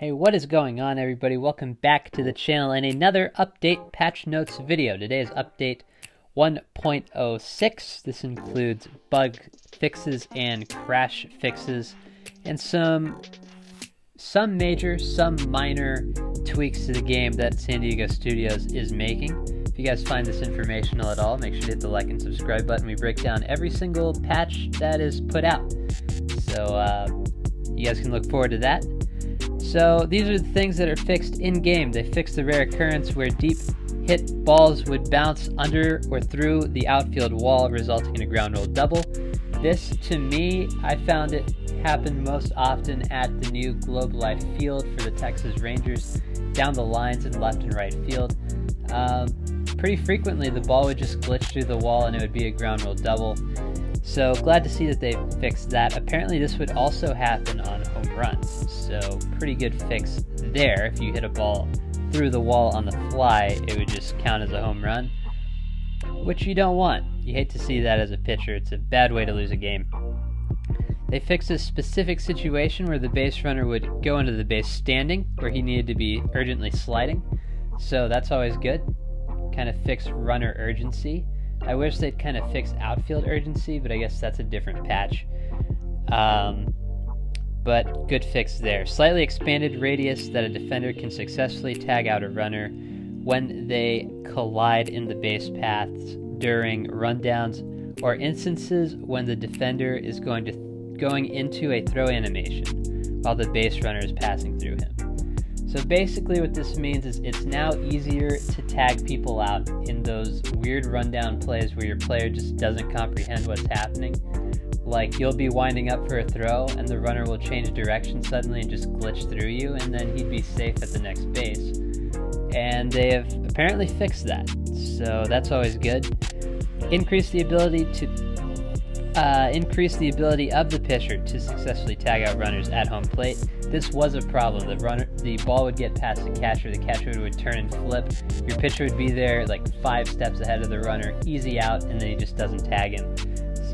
Hey, what is going on, everybody? Welcome back to the channel and another update patch notes video. Today is update 1.06. This includes bug fixes and crash fixes and some major, some minor tweaks to the game that San Diego Studios is making. If you guys find this informational at all, make sure to hit the like and subscribe button. We break down every single patch that is put out. So you guys can look forward to that. So these are the things that are fixed in-game. They fixed the rare occurrence where deep hit balls would bounce under or through the outfield wall, resulting in a ground rule double. This, to me, I found it happened most often at the new Globe Life field for the Texas Rangers, down the lines in left and right field. Pretty frequently, the ball would just glitch through the wall and it would be a ground rule double. So glad to see that they fixed that. Apparently this would also happen on home runs, so pretty good fix there. If you hit a ball through the wall on the fly, it would just count as a home run, which you don't want. You hate to see that as a pitcher. It's a bad way to lose a game. They fixed a specific situation where the base runner would go into the base standing, where he needed to be urgently sliding, so that's always good. Kind of fix runner urgency. I wish they'd kind of fix outfield urgency, but I guess that's a different patch. But good fix there. Slightly expanded radius that a defender can successfully tag out a runner when they collide in the base paths during rundowns, or instances when the defender is going into a throw animation while the base runner is passing through him. So basically what this means is it's now easier to tag people out in those weird rundown plays where your player just doesn't comprehend what's happening. Like, you'll be winding up for a throw and the runner will change direction suddenly and just glitch through you, and then he'd be safe at the next base. And they have apparently fixed that, so that's always good. Increase the ability of the pitcher to successfully tag out runners at home plate. This was a problem. The ball would get past the catcher would turn and flip. Your pitcher would be there like 5 steps ahead of the runner, easy out, and then he just doesn't tag him.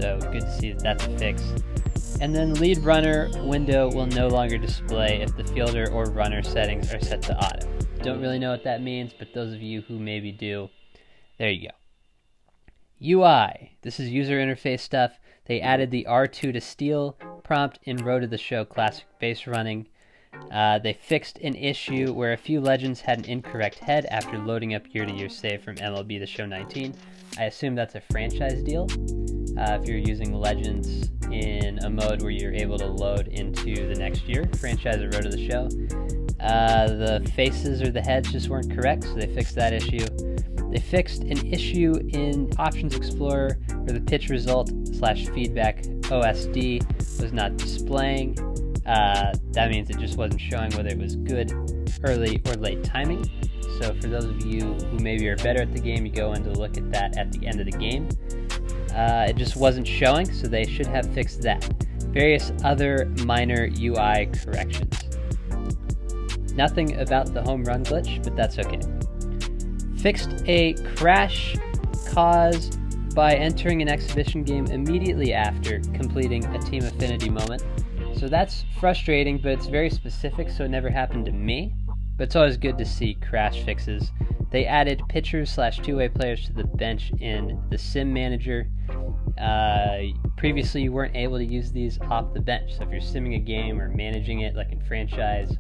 So good to see that that's a fix. And then lead runner window will no longer display if the fielder or runner settings are set to auto. Don't really know what that means, but those of you who maybe do, there you go. UI. This is user interface stuff. They added the R2 to steal prompt in Road to the Show Classic base running. They fixed an issue where a few legends had an incorrect head after loading up year-to-year save from MLB The Show 19. I assume that's a franchise deal. If you're using legends in a mode where you're able to load into the next year, franchise or Road to the Show. The faces or the heads just weren't correct, so they fixed that issue. They fixed an issue in Options Explorer where the pitch result / feedback OSD was not displaying. That means it just wasn't showing whether it was good early or late timing. So for those of you who maybe are better at the game, you go in to look at that at the end of the game. It just wasn't showing, so they should have fixed that. Various other minor UI corrections. Nothing about the home run glitch, but that's okay. Fixed a crash caused by entering an exhibition game immediately after completing a team affinity moment. So that's frustrating, but it's very specific, so it never happened to me. But it's always good to see crash fixes. They added pitchers / two-way players to the bench in the Sim Manager. Previously, you weren't able to use these off the bench. So if you're simming a game or managing it, like in franchise,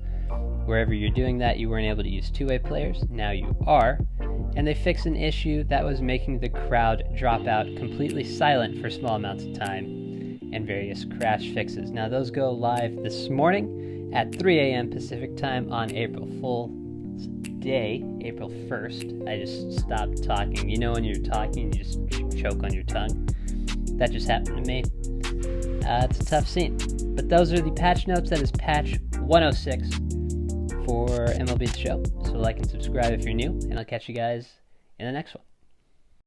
wherever you're doing that, you weren't able to use two-way players. Now you are. And they fixed an issue that was making the crowd drop out completely silent for small amounts of time, and various crash fixes. Now those go live this morning at 3 a.m. Pacific time on April Fool's Day, April 1st. I just stopped talking. You know when you're talking, you just choke on your tongue. That just happened to me. It's a tough scene. But those are the patch notes. That is patch 106 for MLB The Show. So like and subscribe if you're new, and I'll catch you guys in the next one.